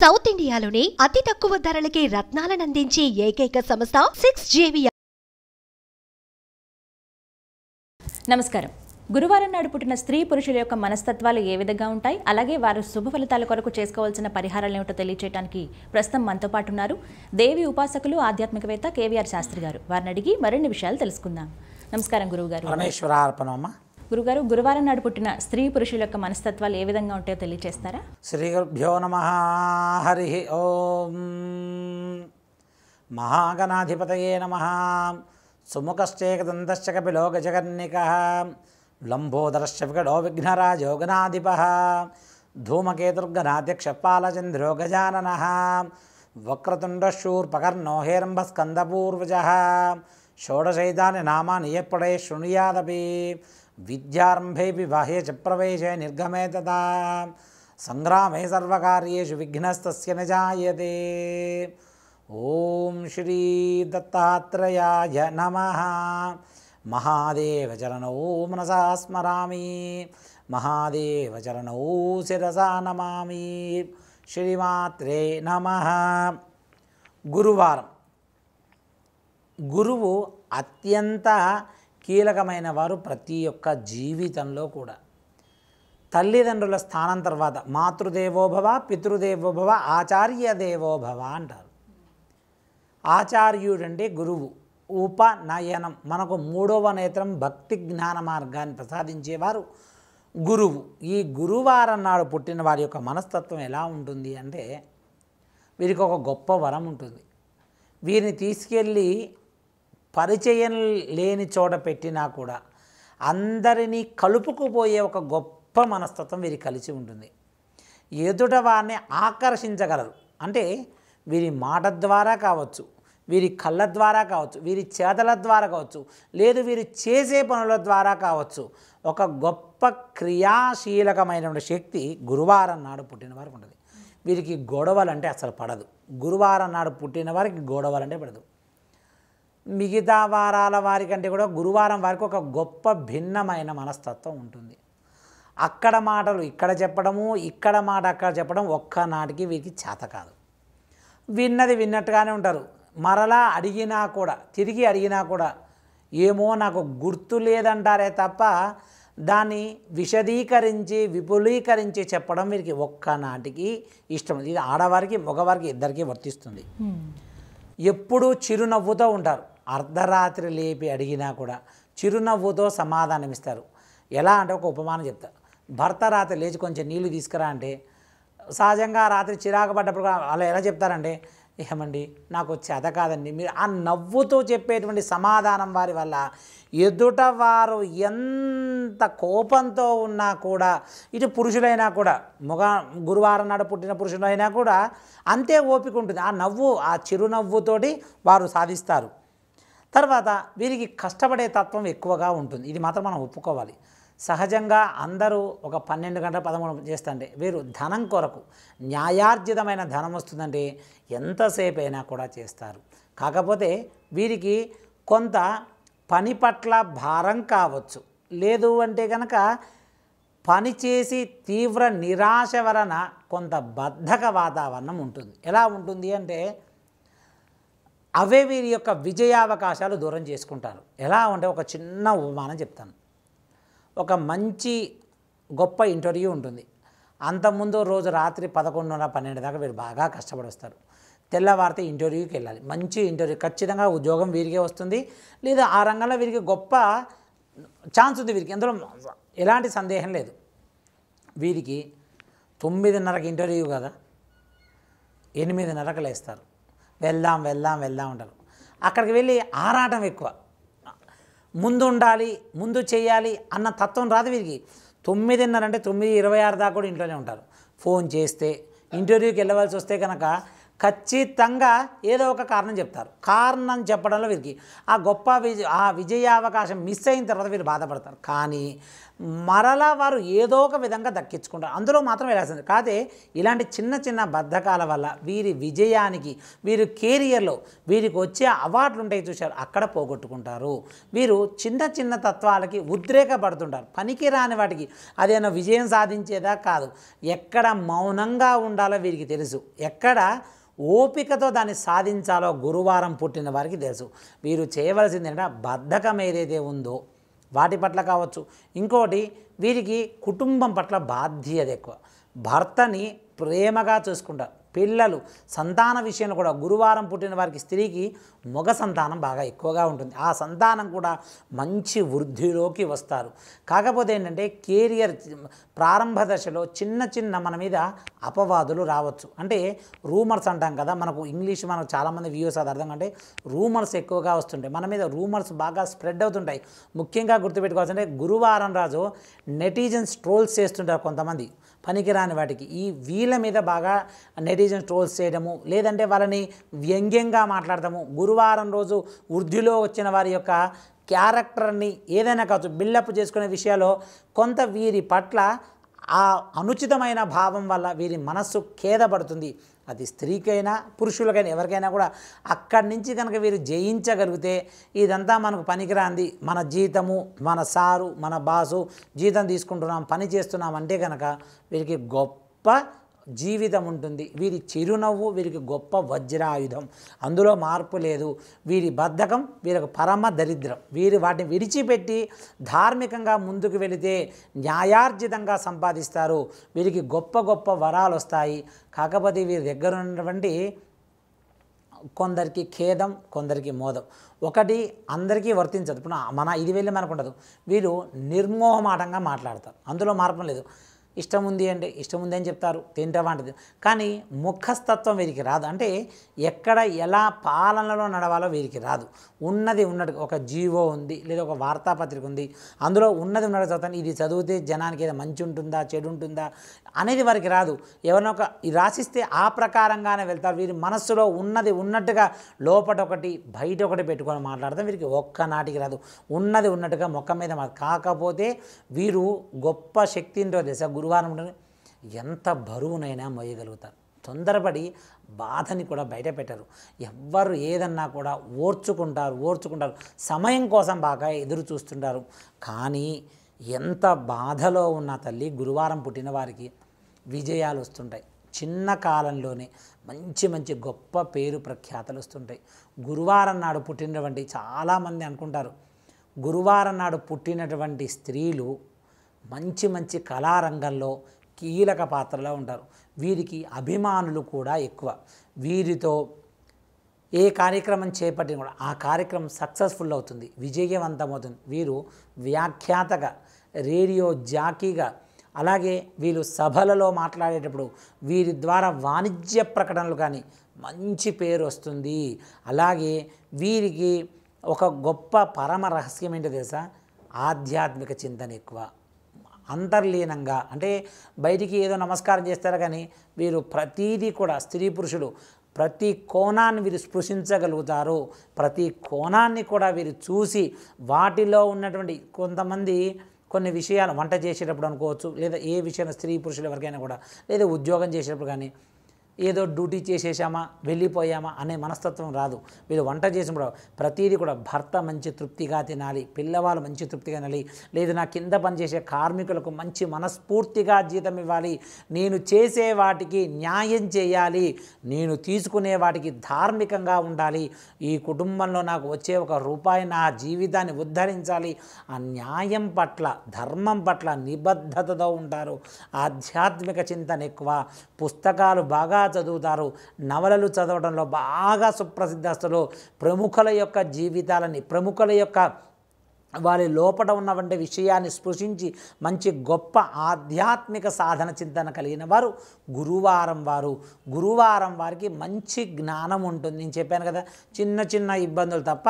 South ఇండియాలోనే అతి తక్కువ ధరలకే రత్నాలనందించే ఏకైక సంస్థ 6JVR. నమస్కారం. గురువారం నాడు పుట్టిన స్త్రీ పురుషుల యొక్క మనస్తత్వాలు ఏ విధంగా ఉంటాయి, అలాగే వారు శుభ ఫలితాల కొరకు చేసుకోవాల్సిన పరిహారాలు ఏమిటో తెలియజేయడానికి ప్రస్తుతం మనతో పాటు ఉన్నారు దేవి ఉపాసకులు ఆధ్యాత్మికవేత్త కేవీఆర్ శాస్త్రి గారు. వారిని అడిగి మరిన్ని విషయాలు తెలుసుకుందాం. నమస్కారం గురువుగారు. పరమేశ్వరార్పణమ్మ. గురుగారు, గురువారం నాడు పుట్టిన స్త్రీ పురుషుల యొక్క మనస్తత్వాలు ఏ విధంగా ఉంటాయో తెలియజేస్తారా? శ్రీ గురుభ్యో నమః. హరి ఓం. మహాగణాధిపతయే నమః. సుముఖశ్చేకదంతశ్చ కపిలో గజకర్ణికః లంబోదరశ్చ వికటో విఘ్నరాజో గణాధిపః ధూమకేతుర్గణాధ్యక్షపాలచంద్రో గజాననః వక్రతుండశూర్పకర్ణో హేరంబస్కందపూర్వజः షోడశైతాని నామాని ఎప్పుడే శృణుయాదపి విద్యారంభే వివాహే చ ప్రవేశే నిర్గమే తథా సంగ్రామే సర్వకార్యేషు విఘ్నస్తస్య న జాయతే. ఓం శ్రీ దత్తాత్రేయాయ నమః. మహాదేవచరణౌ మనసా స్మరామి, మహాదేవచరణౌ శిరసా నమామి. శ్రీమాత్రే నమః. గురువారం. గురువు అత్యంత కీలకమైన వారు ప్రతి ఒక్క జీవితంలో కూడా. తల్లిదండ్రుల స్థానం తర్వాత మాతృదేవోభవ, పితృదేవోభవ, ఆచార్య దేవోభవ అంటారు. ఆచార్యుడంటే గురువు. ఉపనయనం, మనకు మూడవ నేత్రం భక్తి జ్ఞాన మార్గాన్ని ప్రసాదించేవారు గురువు. ఈ గురువారం నాడు పుట్టిన వారి యొక్క మనస్తత్వం ఎలా ఉంటుంది అంటే, వీరికి ఒక గొప్ప వరం ఉంటుంది. వీరిని తీసుకెళ్ళి పరిచయం లేని చోట పెట్టినా కూడా అందరినీ కలుపుకుపోయే ఒక గొప్ప మనస్తత్వం వీరికి కలిసి ఉంటుంది. ఎదుట వారిని ఆకర్షించగలరు. అంటే వీరి మాట ద్వారా కావచ్చు, వీరి కళ్ళ ద్వారా కావచ్చు, వీరి చేతల ద్వారా కావచ్చు, లేదు వీరు చేసే పనుల ద్వారా కావచ్చు, ఒక గొప్ప క్రియాశీలకమైనటువంటి శక్తి గురువారం నాడు పుట్టిన వారికి ఉంటుంది. వీరికి గొడవలంటే అసలు పడదు. గురువారం నాడు పుట్టిన వారికి గొడవలంటే పడదు. మిగతా వారాల వారికంటే కూడా గురువారం వారికి ఒక గొప్ప భిన్నమైన మనస్తత్వం ఉంటుంది. అక్కడ మాటలు ఇక్కడ చెప్పడము, ఇక్కడ మాట అక్కడ చెప్పడం ఒక్కనాటికి వీరికి చేత కాదు. విన్నది విన్నట్టుగానే ఉంటారు. మరలా అడిగినా కూడా, తిరిగి అడిగినా కూడా ఏమో నాకు గుర్తు లేదంటారే తప్ప దాన్ని విశదీకరించి విపులీకరించి చెప్పడం వీరికి ఒక్కనాటికి ఇష్టం. ఇది ఆడవారికి మగవారికి ఇద్దరికీ వర్తిస్తుంది. ఎప్పుడూ చిరునవ్వుతో ఉంటారు. అర్ధరాత్రి లేపి అడిగినా కూడా చిరునవ్వుతో సమాధానం ఇస్తారు. ఎలా అంటే ఒక ఉపమానం చెప్తా. భర్త రాత్రి లేచి కొంచెం నీళ్లు తీసుకురా అంటే సహజంగా రాత్రి చిరాకు పడ్డప్పుడు అలా ఎలా చెప్తారంటే, ఏమండి నాకు చేత కాదండి. మీరు ఆ నవ్వుతో చెప్పేటువంటి సమాధానం వారి వల్ల ఎదుట వారు ఎంత కోపంతో ఉన్నా కూడా, ఇటు పురుషులైనా కూడా, గురువారం నాడు పుట్టిన పురుషులైనా కూడా అంతే ఓపిక ఉంటుంది. ఆ నవ్వు, ఆ చిరునవ్వుతోటి వారు సాధిస్తారు. తర్వాత వీరికి కష్టపడే తత్వం ఎక్కువగా ఉంటుంది. ఇది మాత్రం మనం ఒప్పుకోవాలి. సహజంగా అందరూ ఒక 12 గంటల 13 చేస్తుంటే వీరు ధనం కొరకు, న్యాయార్జితమైన ధనం వస్తుందంటే ఎంతసేపు అయినా కూడా చేస్తారు. కాకపోతే వీరికి కొంత పని పట్ల భారం కావచ్చు, లేదు అంటే కనుక పని చేసి తీవ్ర నిరాశ వలన కొంత బద్ధక వాతావరణం ఉంటుంది. ఎలా ఉంటుంది అంటే అవే వీరి యొక్క విజయావకాశాలు దూరం చేసుకుంటారు. ఎలా అంటే ఒక చిన్న ఉపమానం చెప్తాను. ఒక మంచి గొప్ప ఇంటర్వ్యూ ఉంటుంది. అంతకుముందు రోజు రాత్రి 11:30, 12 దాకా వీరు బాగా కష్టపడి వస్తారు. తెల్లవారితే ఇంటర్వ్యూకి వెళ్ళాలి. మంచి ఇంటర్వ్యూ, ఖచ్చితంగా ఉద్యోగం వీరికే వస్తుంది, లేదా ఆ రంగంలో వీరికి గొప్ప ఛాన్స్ ఉంది. వీరికి అందులో ఎలాంటి సందేహం లేదు. వీరికి 9:30కి ఇంటర్వ్యూ కదా, 8:30కి లేస్తారు. వెళ్దాం వెళ్దాం వెళ్దాం అంటారు. అక్కడికి వెళ్ళి ఆరాటం ఎక్కువ, ముందు ఉండాలి, ముందు చేయాలి అన్న తత్వం రాదు వీరికి. 9:30 అంటే 9:26 దాకా కూడా ఇంట్లోనే ఉంటారు. ఫోన్ చేస్తే, ఇంటర్వ్యూకి వెళ్ళవలసి వస్తే కనుక ఖచ్చితంగా ఏదో ఒక కారణం చెప్తారు. కారణం చెప్పడంలో వీరికి ఆ గొప్ప విజయావకాశం మిస్ అయిన తర్వాత వీరు బాధపడతారు. కానీ మరలా వారు ఏదో ఒక విధంగా దక్కించుకుంటారు. అందులో మాత్రం వెళ్ళాల్సింది కాదే. ఇలాంటి చిన్న చిన్న బద్ధకాల వల్ల వీరి విజయానికి, వీరి కెరియర్లో వీరికి వచ్చే అవార్డులు ఉంటాయి చూశారు, అక్కడ పోగొట్టుకుంటారు. వీరు చిన్న చిన్న తత్వాలకి ఉద్రేకపడుతుంటారు. పనికి రాని వాటికి అదేనా విజయం సాధించేదా కాదు. ఎక్కడ మౌనంగా ఉండాలో వీరికి తెలుసు, ఎక్కడ ఓపికతో దాన్ని సాధించాలో గురువారం పుట్టిన వారికి తెలుసు. వీరు చేయవలసింది ఏంటంటే బద్ధకం ఏదైతే ఉందో వాటి పట్ల కావచ్చు. ఇంకోటి, వీరికి కుటుంబం పట్ల బాధ్యత ఎక్కువ. భర్తని ప్రేమగా చూసుకుంటారు. పిల్లలు, సంతాన విషయంలో కూడా గురువారం పుట్టిన వారికి స్త్రీకి మగ సంతానం బాగా ఎక్కువగా ఉంటుంది. ఆ సంతానం కూడా మంచి వృద్ధిలోకి వస్తారు. కాకపోతే ఏంటంటే కెరియర్ ప్రారంభ దశలో చిన్న చిన్న మన మీద అపవాదులు రావచ్చు. అంటే రూమర్స్ అంటాం కదా, మనకు ఇంగ్లీష్ మనకు చాలామంది వ్యూస్ అది అర్థం అంటే రూమర్స్ ఎక్కువగా వస్తుంటాయి. మన మీద రూమర్స్ బాగా స్ప్రెడ్ అవుతుంటాయి. ముఖ్యంగా గుర్తుపెట్టుకోవాల్సింటే గురువారం రాజు నెటిజన్స్ ట్రోల్స్ చేస్తుంటారు కొంతమంది పనికిరాని వాటికి. ఈ వీళ్ళ మీద బాగా నెటిజన్స్ ట్రోల్స్ చేయడము, లేదంటే వాళ్ళని వ్యంగ్యంగా మాట్లాడటము, గురువారం రోజు వృద్ధిలో వచ్చిన వారి యొక్క క్యారెక్టర్ని ఏదైనా కావచ్చు బిల్డప్ చేసుకునే విషయాల్లో కొంత వీరి పట్ల ఆ అనుచితమైన భావం వల్ల వీరి మనస్సు ఖేదపడుతుంది. అది స్త్రీకైనా పురుషులకైనా ఎవరికైనా కూడా అక్కడి నుంచి కనుక వీరు జయించగలిగితే ఇదంతా మనకు పనికిరాంది, మన జీతము, మన సారు, మన బాసు జీతం తీసుకుంటున్నాం, పని చేస్తున్నాం అంటే కనుక వీరికి గొప్ప జీవితం ఉంటుంది. వీరి చిరునవ్వు వీరికి గొప్ప వజ్రాయుధం, అందులో మార్పు లేదు. వీరి బద్ధకం వీరికి పరమ దరిద్రం. వీరు వాటిని విడిచిపెట్టి ధార్మికంగా ముందుకు వెళితే న్యాయార్జితంగా సంపాదిస్తారు. వీరికి గొప్ప గొప్ప వరాలు వస్తాయి. కాకపోతే వీరి దగ్గర ఉన్నటువంటి కొందరికి ఖేదం, కొందరికి మోదం. ఒకటి అందరికీ వర్తించదు. ఇప్పుడు మన ఇది వెళ్ళి మనకు ఉండదు. వీరు నిర్మోహమాటంగా మాట్లాడతారు, అందులో మార్పు లేదు. ఇష్టం ఉంది అంటే ఇష్టం ఉంది అని చెప్తారు, తింటవాంటిది. కానీ ముఖస్తత్వం వీరికి రాదు. అంటే ఎక్కడ ఎలా పాలనలో నడవాలో వీరికి రాదు. ఉన్నది ఉన్నట్టు ఒక జీవో ఉంది, లేదా ఒక వార్తాపత్రిక ఉంది, అందులో ఉన్నది ఉన్నట్టు చదువుతాను, ఇది చదివితే జనానికి ఏదో మంచి ఉంటుందా చెడు ఉంటుందా అనేది వారికి రాదు. ఎవరినో ఒక రాసిస్తే ఆ ప్రకారంగానే వెళ్తారు. వీరి మనస్సులో ఉన్నది ఉన్నట్టుగా లోపట ఒకటి బయట ఒకటి పెట్టుకొని మాట్లాడతాం. వీరికి ఒక్కనాటికి రాదు. ఉన్నది ఉన్నట్టుగా మొక్క మీద కాకపోతే వీరు గొప్ప శక్తితో తెలుసా గురువారం ఎంత బరువునైనా మోయగలుగుతారు. తొందరపడి బాధని కూడా బయట పెట్టరు. ఎవ్వరు ఏదన్నా కూడా ఓర్చుకుంటారు. సమయం కోసం బాగా ఎదురు చూస్తుంటారు. కానీ ఎంత బాధలో ఉన్న తల్లి గురువారం పుట్టిన వారికి విజయాలు వస్తుంటాయి. చిన్న కాలంలోనే మంచి మంచి గొప్ప పేరు ప్రఖ్యాతలు వస్తుంటాయి. గురువారం నాడు పుట్టినటువంటి చాలామంది అనుకుంటారు గురువారం నాడు పుట్టినటువంటి స్త్రీలు మంచి మంచి కళారంగంలో కీలక పాత్రలో ఉంటారు. వీరికి అభిమానులు కూడా ఎక్కువ. వీరితో ఏ కార్యక్రమం చేపట్టిన కూడా ఆ కార్యక్రమం సక్సెస్ఫుల్ అవుతుంది, విజయవంతమవుతుంది. వీరు వ్యాఖ్యాతగా, రేడియో జాకీగా, అలాగే వీళ్ళు సభలలో మాట్లాడేటప్పుడు వీరి ద్వారా వాణిజ్య ప్రకటనలు కానీ మంచి పేరు వస్తుంది. అలాగే వీరికి ఒక గొప్ప పరమ రహస్యం ఏంటో తెలుసా, ఆధ్యాత్మిక చింతన ఎక్కువ. అంతర్లీనంగా అంటే బయటికి ఏదో నమస్కారం చేస్తారు కానీ వీరు ప్రతీదీ కూడా స్త్రీ పురుషులు ప్రతి కోణాన్ని వీరు స్పృశించగలుగుతారు. ప్రతి కోణాన్ని కూడా వీరు చూసి వాటిలో ఉన్నటువంటి కొంతమంది కొన్ని విషయాలు వంట చేసేటప్పుడు అనుకోవచ్చు, లేదా ఏ విషయం స్త్రీ పురుషులు ఎవరికైనా కూడా, లేదా ఉద్యోగం చేసేటప్పుడు కానీ ఏదో డ్యూటీ చేసేసామా వెళ్ళిపోయామా అనే మనస్తత్వం రాదు. వీళ్ళు వంట చేసినప్పుడు ప్రతిదీ కూడా భర్త మంచి తృప్తిగా తినాలి, పిల్లవాళ్ళు మంచి తృప్తిగా తినాలి, లేదు నా కింద పనిచేసే కార్మికులకు మంచి మనస్ఫూర్తిగా జీతం ఇవ్వాలి, నేను చేసే వాటికి న్యాయం చేయాలి, నేను తీసుకునే వాటికి ధార్మికంగా ఉండాలి, ఈ కుటుంబంలో నాకు వచ్చే ఒక రూపాయి నా జీవితాన్ని ఉద్ధరించాలి, ఆ న్యాయం పట్ల ధర్మం పట్ల నిబద్ధతతో ఉంటారు. ఆధ్యాత్మిక చింతన ఎక్కువ. పుస్తకాలు బాగా చదువుతారు. నవలలు చదవడంలో బాగా సుప్రసిద్ధస్తులు. ప్రముఖుల యొక్క జీవితాలని, ప్రముఖుల యొక్క వారి లోపల ఉన్నటువంటి విషయాన్ని స్పృశించి మంచి గొప్ప ఆధ్యాత్మిక సాధన చింతన కలిగిన వారు గురువారం వారికి మంచి జ్ఞానం ఉంటుంది. నేను చెప్పాను కదా, చిన్న చిన్న ఇబ్బందులు తప్ప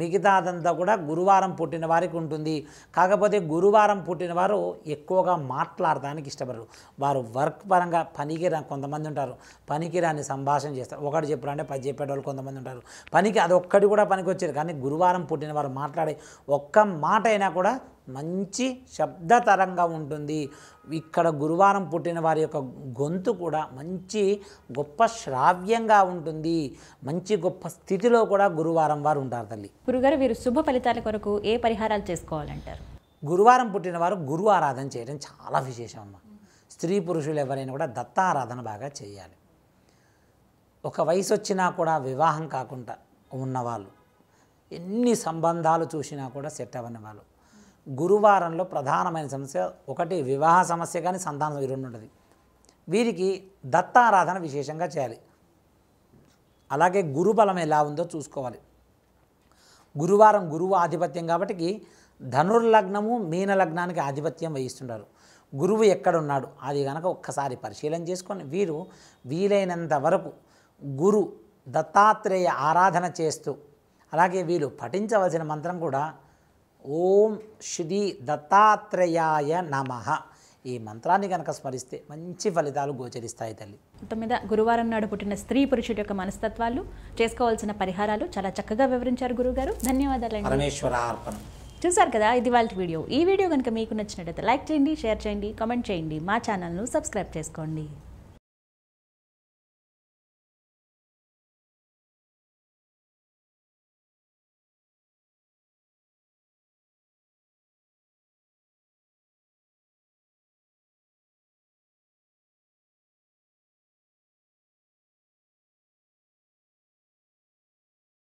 మిగతాదంతా కూడా గురువారం పుట్టిన వారికి ఉంటుంది. కాకపోతే గురువారం పుట్టిన వారు ఎక్కువగా మాట్లాడడానికి ఇష్టపడరు. వారు వర్క్ పరంగా కొంతమంది ఉంటారు, పనికిరాని సంభాషణ చేస్తారు. ఒకటి చెప్పారంటే 10 చెప్పేటోళ్ళు కొంతమంది ఉంటారు. అది ఒక్కటి కూడా పనికి వచ్చేది. కానీ గురువారం పుట్టిన వారు మాట్లాడే ఒక్క మాట అయినా కూడా మంచి శబ్దతరంగా ఉంటుంది. ఇక్కడ గురువారం పుట్టిన వారి యొక్క గొంతు కూడా మంచి గొప్ప శ్రావ్యంగా ఉంటుంది. మంచి గొప్ప స్థితిలో కూడా గురువారం వారు ఉంటారు తల్లి. గురుగారు, వీరు శుభ ఫలితాల కొరకు ఏ పరిహారాలు చేసుకోవాలంటారు? గురువారం పుట్టిన వారు గురు ఆరాధన చేయడం చాలా విశేషం అమ్మ. స్త్రీ పురుషులు ఎవరైనా కూడా దత్తారాధన బాగా చేయాలి. ఒక వయసు వచ్చినా కూడా వివాహం కాకుండా ఉన్నవాళ్ళు, ఎన్ని సంబంధాలు చూసినా కూడా సెట్ అవ్వని వాళ్ళు, గురువారంలో ప్రధానమైన సమస్య ఒకటి వివాహ సమస్య కానీ సంతానం ఈ రెండు ఉంటుంది. వీరికి దత్తారాధన విశేషంగా చేయాలి. అలాగే గురుబలం ఎలా ఉందో చూసుకోవాలి. గురువారం గురువు ఆధిపత్యం కాబట్టి ధనుర్లగ్నము మీన లగ్నానికి ఆధిపత్యం వహిస్తుంటారు. గురువు ఎక్కడున్నాడు అది కనుక ఒక్కసారి పరిశీలన చేసుకొని వీరు వీలైనంత వరకు గురు దత్తాత్రేయ ఆరాధన చేస్తూ, అలాగే వీళ్ళు పఠించవలసిన మంత్రం కూడా ఓం శ్రీ దత్తాత్రేయాయ నమః. ఈ మంత్రాన్ని కనుక స్మరిస్తే మంచి ఫలితాలు గోచరిస్తాయి తల్లి. మొత్తం మీద గురువారం నాడు పుట్టిన స్త్రీ పురుషుడి యొక్క మనస్తత్వాలు, చేసుకోవాల్సిన పరిహారాలు చాలా చక్కగా వివరించారు గురుగారు. ధన్యవాదాలండి. పరమేశ్వరార్పణం. చూసారు కదా, ఇది వాళ్ళ వీడియో. ఈ వీడియో కనుక మీకు నచ్చినట్లయితే లైక్ చేయండి, షేర్ చేయండి, కామెంట్ చేయండి. మా ఛానల్ను సబ్స్క్రైబ్ చేసుకోండి.